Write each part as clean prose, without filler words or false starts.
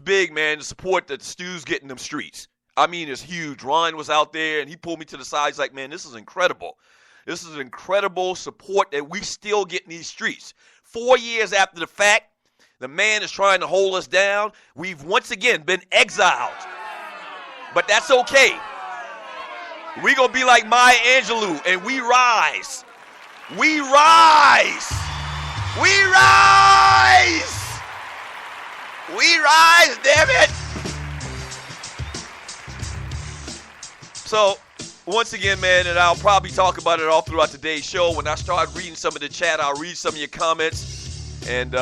big, man, the support that Stu's getting them streets. I mean, it's huge. Ryan was out there, and he pulled me to the side. He's like, man, this is incredible. This is incredible support that we still get in these streets. 4 years after the fact, the man is trying to hold us down. We've once again been exiled. But that's okay. We're going to be like Maya Angelou, and we rise. We rise. We rise. We rise, damn it. So, once again, man, and I'll probably talk about it all throughout today's show. When I start reading some of the chat, I'll read some of your comments and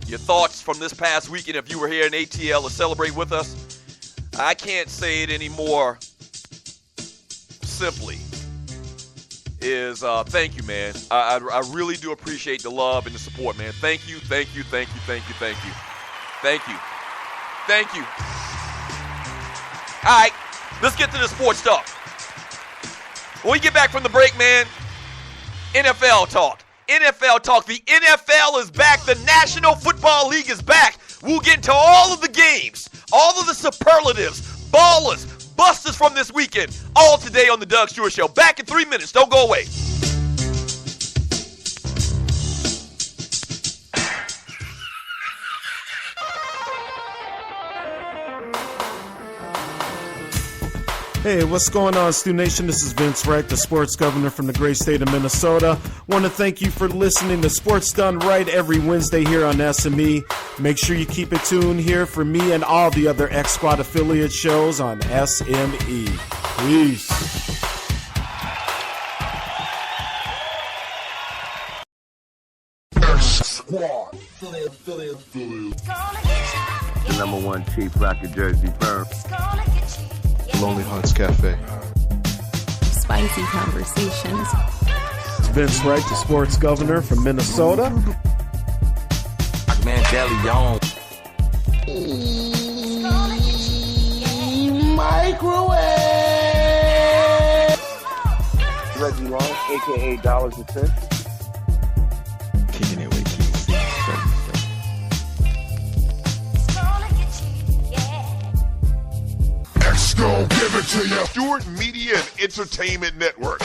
your thoughts from this past weekend if you were here in ATL to celebrate with us. I can't say it any more simply. Thank you, man. I really do appreciate the love and the support, man. Thank you, thank you, thank you, thank you, thank you. Thank you. Thank you. All right, let's get to the sports talk. When we get back from the break, man, NFL talk. NFL talk. The NFL is back. The National Football League is back. We'll get into all of the games, all of the superlatives, ballers, busters from this weekend, all today on the Doug Stewart Show. Back in 3 minutes. Don't go away. Hey, what's going on, Stu Nation? This is Vince Wright, the sports governor from the great state of Minnesota. Want to thank you for listening to Sports Done Right every Wednesday here on SME. Make sure you keep it tuned here for me and all the other X Squad affiliate shows on SME. Peace. The number one cheap rocket Jersey firm. Lonely Hearts Cafe. Spicy conversations. It's Vince Wright, the sports governor from Minnesota. Man, Deli on. Microwave. Reggie Long, a.k.a. Dollars and Cents. Kicking it with KC. Go give it to you. Stewart Media and Entertainment Network.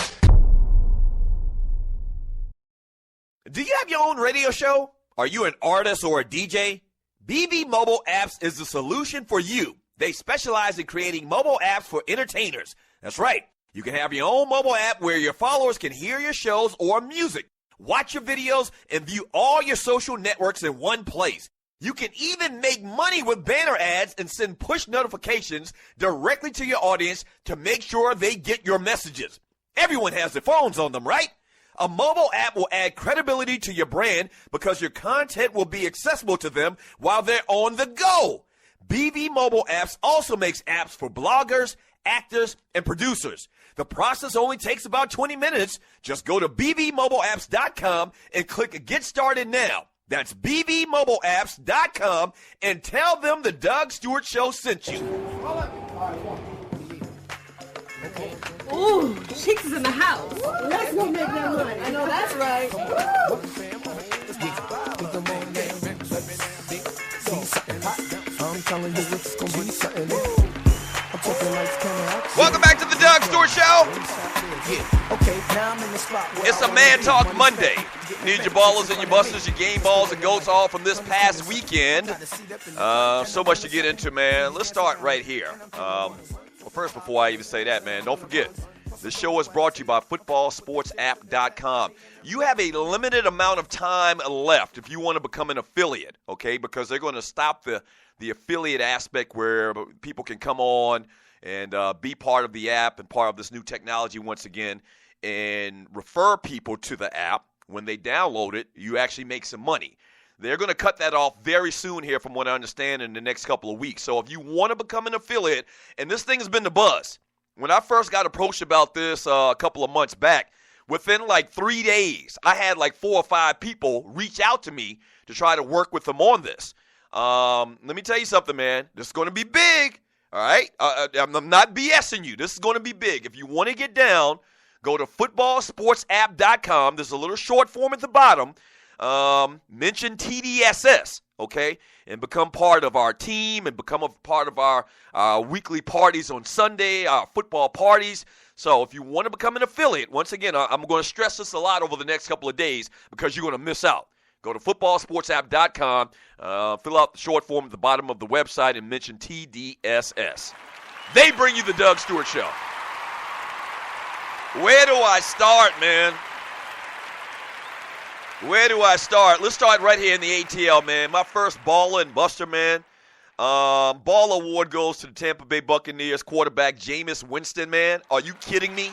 Do you have your own radio show? Are you an artist or a DJ? BB Mobile Apps is the solution for you. They specialize in creating mobile apps for entertainers. That's right. You can have your own mobile app where your followers can hear your shows or music, watch your videos, and view all your social networks in one place. You can even make money with banner ads and send push notifications directly to your audience to make sure they get your messages. Everyone has their phones on them, right? A mobile app will add credibility to your brand because your content will be accessible to them while they're on the go. BB Mobile Apps also makes apps for bloggers, actors, and producers. The process only takes about 20 minutes. Just go to bbmobileapps.com and click Get Started Now. That's bbmobileapps.com and tell them the Doug Stewart Show sent you. Ooh, Cheeks is in the house. Let's go make that money. I know that's right. Welcome back to the Doug Stewart Show. It's a Man Talk Monday. Need your ballers and your busters, your game balls and goats all from this past weekend. So much to get into, man. Let's start right here. Well, first, before I even say that, man, don't forget, this show is brought to you by footballsportsapp.com. You have a limited amount of time left if you want to become an affiliate, okay, because they're going to stop the affiliate aspect where people can come on and be part of the app and part of this new technology once again and refer people to the app. When they download it, you actually make some money. They're going to cut that off very soon here from what I understand in the next couple of weeks. So if you want to become an affiliate, and this thing has been the buzz. When I first got approached about this a couple of months back, within like 3 days, I had like 4 or 5 people reach out to me to try to work with them on this. Let me tell you something, man. This is going to be big, all right? I'm not BSing you. This is going to be big. If you want to get down, go to footballsportsapp.com. There's a little short form at the bottom. Mention TDSS, okay, and become part of our team and become a part of our weekly parties on Sunday, our football parties. So if you want to become an affiliate, once again, I'm going to stress this a lot over the next couple of days because you're going to miss out. Go to footballsportsapp.com, fill out the short form at the bottom of the website, and mention TDSS. They bring you the Doug Stewart Show. Where do I start, man? Where do I start? Let's start right here in the ATL, man. My first baller and buster, man. Ball award goes to the Tampa Bay Buccaneers quarterback Jameis Winston, man. Are you kidding me?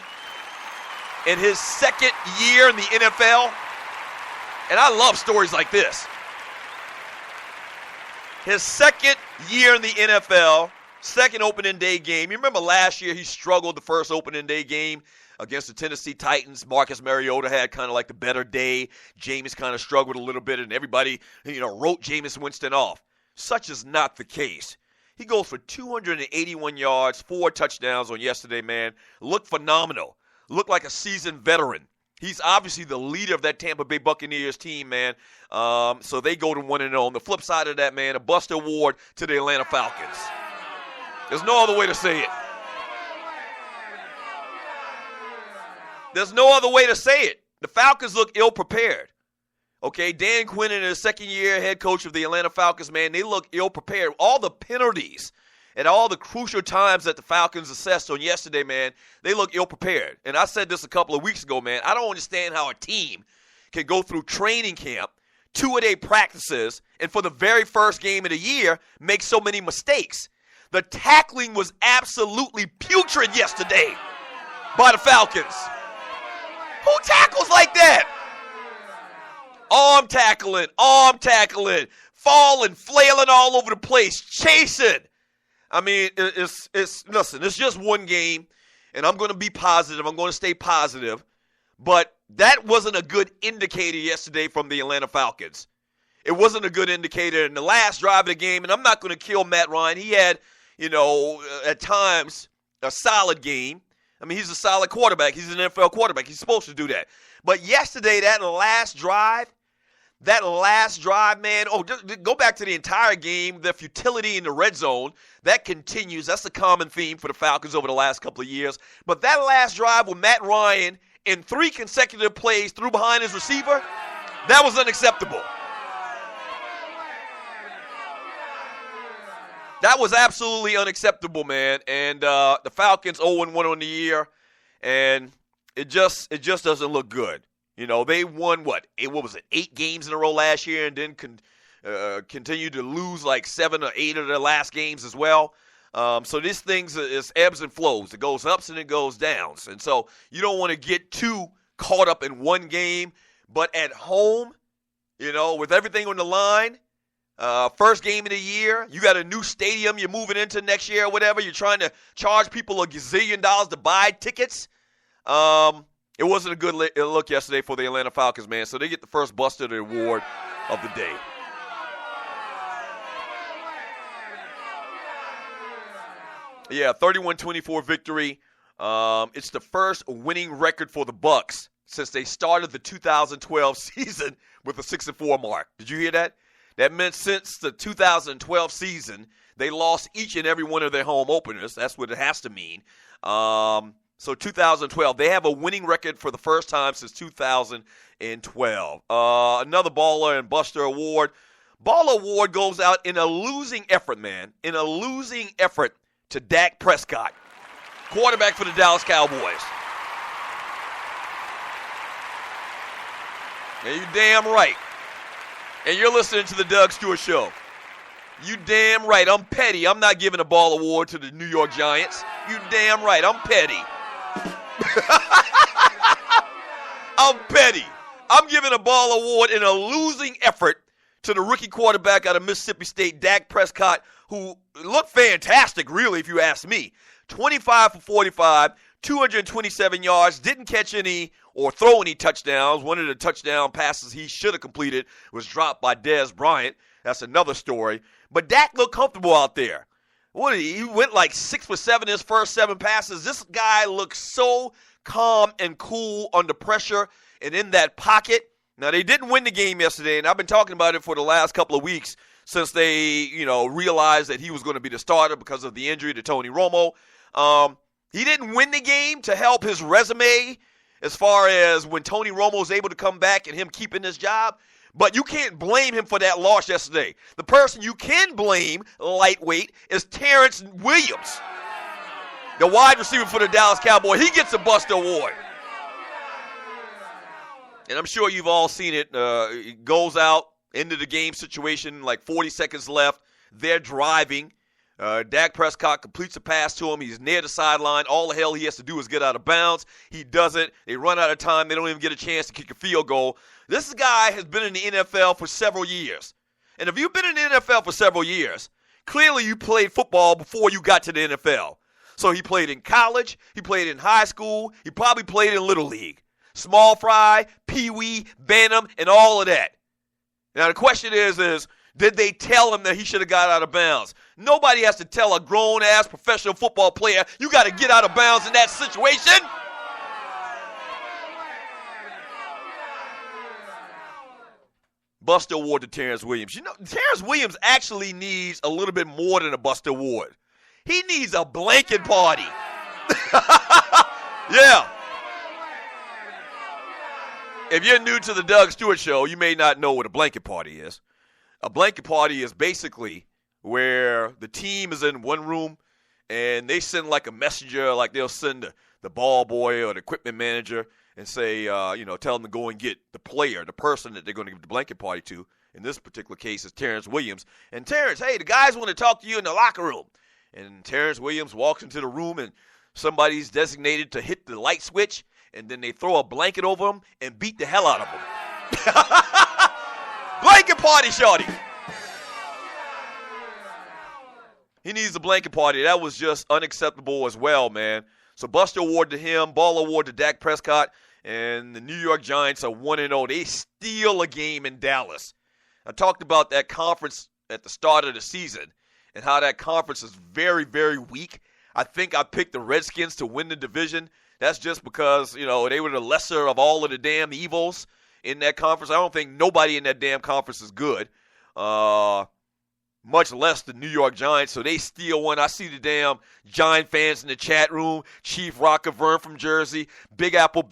In his second year in the NFL, and I love stories like this. His second year in the NFL, second opening day game. You remember last year he struggled the first opening day game against the Tennessee Titans. Marcus Mariota had kind of like the better day. Jameis kind of struggled a little bit, and everybody, wrote Jameis Winston off. Such is not the case. He goes for 281 yards, 4 touchdowns on yesterday, man. Looked phenomenal. Looked like a seasoned veteran. He's obviously the leader of that Tampa Bay Buccaneers team, man. So they go to 1-0. On the flip side of that, man, a Buster Award to the Atlanta Falcons. There's no other way to say it. There's no other way to say it. The Falcons look ill-prepared. Okay, Dan Quinn in his second-year head coach of the Atlanta Falcons, man, they look ill-prepared. All the penalties and all the crucial times that the Falcons assessed on yesterday, man, they look ill-prepared. And I said this a couple of weeks ago, man. I don't understand how a team can go through training camp, 2-a-day practices, and for the very first game of the year, make so many mistakes. The tackling was absolutely putrid yesterday by the Falcons. Who tackles like that? Arm tackling, falling, flailing all over the place, chasing. I mean, listen, it's just one game, and I'm going to be positive. I'm going to stay positive. But that wasn't a good indicator yesterday from the Atlanta Falcons. It wasn't a good indicator in the last drive of the game, and I'm not going to kill Matt Ryan. He had, at times, a solid game. I mean, he's a solid quarterback. He's an NFL quarterback. He's supposed to do that. But yesterday, that last drive, man, just go back to the entire game, the futility in the red zone, that continues. That's a common theme for the Falcons over the last couple of years. But that last drive with Matt Ryan in 3 consecutive plays threw behind his receiver, that was unacceptable. That was absolutely unacceptable, man. And the Falcons 0-1 on the year, and it just doesn't look good. They won, what was it, 8 games in a row last year, and then continued to lose like 7 or 8 of their last games as well. So this thing is ebbs and flows. It goes ups and it goes downs. And so you don't want to get too caught up in one game. But at home, with everything on the line, first game of the year, you got a new stadium you're moving into next year or whatever. You're trying to charge people $1 gazillion to buy tickets. It wasn't a good look yesterday for the Atlanta Falcons, man. So they get the first Buster Award of the day. Yeah, 31-24 victory. It's the first winning record for the Bucs since they started the 2012 season with a 6-4 mark. Did you hear that? That meant since the 2012 season, they lost each and every one of their home openers. That's what it has to mean. So 2012, they have a winning record for the first time since 2012. Another Baller and Buster Award. Baller Award goes out in a losing effort, man. In a losing effort to Dak Prescott, quarterback for the Dallas Cowboys. Yeah, you damn right. And you're listening to the Doug Stewart Show. You damn right. I'm petty. I'm not giving a Ball Award to the New York Giants. You damn right. I'm petty. I'm petty. I'm giving a Ball Award in a losing effort to the rookie quarterback out of Mississippi State, Dak Prescott, who looked fantastic, really, if you ask me. 25 for 45, 227 yards, didn't catch any or throw any touchdowns. One of the touchdown passes he should have completed was dropped by Dez Bryant. That's another story. But Dak looked comfortable out there. He went like 6 for 7 his first 7 passes. This guy looks so calm and cool under pressure and in that pocket. Now, they didn't win the game yesterday, and I've been talking about it for the last couple of weeks. since they, realized that he was going to be the starter because of the injury to Tony Romo. He didn't win the game to help his resume as far as when Tony Romo was able to come back and him keeping his job. But you can't blame him for that loss yesterday. The person you can blame, lightweight, is Terrence Williams, the wide receiver for the Dallas Cowboys. He gets a Buster Award. And I'm sure you've all seen it. It goes out into the game situation, like 40 seconds left. They're driving. Dak Prescott completes a pass to him. He's near the sideline. All the hell he has to do is get out of bounds. He doesn't. They run out of time. They don't even get a chance to kick a field goal. This guy has been in the NFL for several years. And if you've been in the NFL for several years, clearly you played football before you got to the NFL. So he played in college. He played in high school. He probably played in Little League. Small fry, pee-wee, bantam, and all of that. Now the question is did they tell him that he should have got out of bounds? Nobody has to tell a grown-ass professional football player, you got to get out of bounds in that situation. Buster Award to Terrence Williams. Terrence Williams actually needs a little bit more than a Buster Award. He needs a blanket party. Yeah. If you're new to the Doug Stewart Show, you may not know what a blanket party is. A blanket party is basically where the team is in one room and they send like a messenger, like they'll send the ball boy or the equipment manager and say, tell them to go and get the player, the person that they're going to give the blanket party to. In this particular case, is Terrence Williams. And Terrence, hey, the guys want to talk to you in the locker room. And Terrence Williams walks into the room and somebody's designated to hit the light switch, and then they throw a blanket over him and beat the hell out of him. Blanket party, shorty. He needs a blanket party. That was just unacceptable as well, man. So Buster Award to him, Ball Award to Dak Prescott, and the New York Giants are 1-0. They steal a game in Dallas. I talked about that conference at the start of the season and how that conference is very, very weak. I think I picked the Redskins to win the division. That's just because, they were the lesser of all of the damn evils in that conference. I don't think nobody in that damn conference is good, much less the New York Giants. So they steal one. I see the damn Giant fans in the chat room. Chief Rocker Vern from Jersey. Big Apple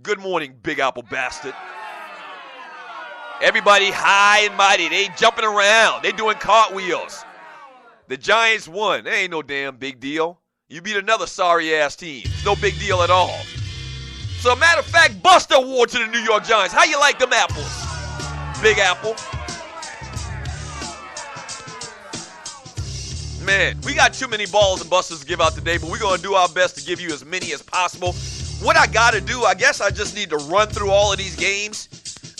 Good morning, Big Apple bastard. Everybody high and mighty. They jumping around. They doing cartwheels. The Giants won. That ain't no damn big deal. You beat another sorry-ass team. It's no big deal at all. So, matter of fact, Buster Award to the New York Giants. How you like them apples? Big Apple. Man, we got too many balls and busters to give out today, but we're going to do our best to give you as many as possible. What I got to do, I guess I just need to run through all of these games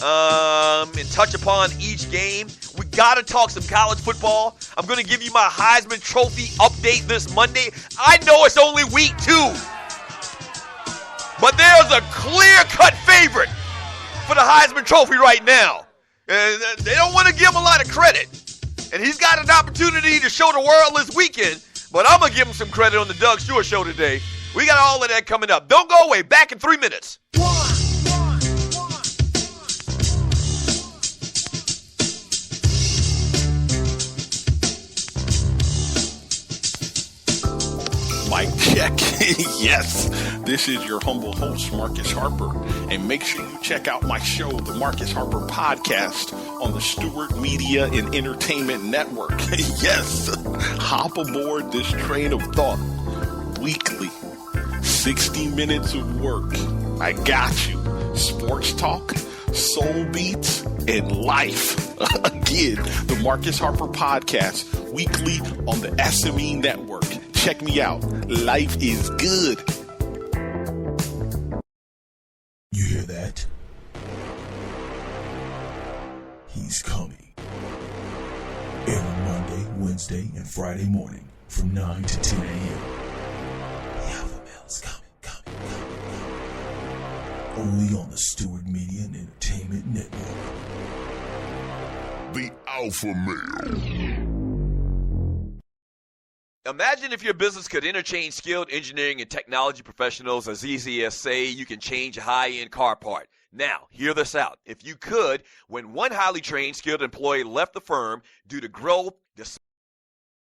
and touch upon each game. We got to talk some college football. I'm going to give you my Heisman Trophy update this Monday. I know it's only week 2, but there's a clear-cut favorite for the Heisman Trophy right now. And they don't want to give him a lot of credit. And he's got an opportunity to show the world this weekend, but I'm going to give him some credit on the Doug Stewart Show today. We got all of that coming up. Don't go away. Back in 3 minutes. Mic check. Yes, this is your humble host, Marcus Harper. And make sure you check out my show, the Marcus Harper Podcast, on the Stewart Media and Entertainment Network. Yes, hop aboard this train of thought. Weekly, 60 minutes of work. I got you. Sports talk, soul beats, and life. Again, the Marcus Harper Podcast, weekly on the SME Network. Check me out. Life is good. You hear that? He's coming. Every Monday, Wednesday, and Friday morning from 9 to 10 a.m. The Alpha Male's coming. Only on the Stewart Media and Entertainment Network. The Alpha Male. Imagine if your business could interchange skilled engineering and technology professionals as easy as, say, you can change a high-end car part. Now, hear this out. If you could, when one highly trained, skilled employee left the firm due to growth,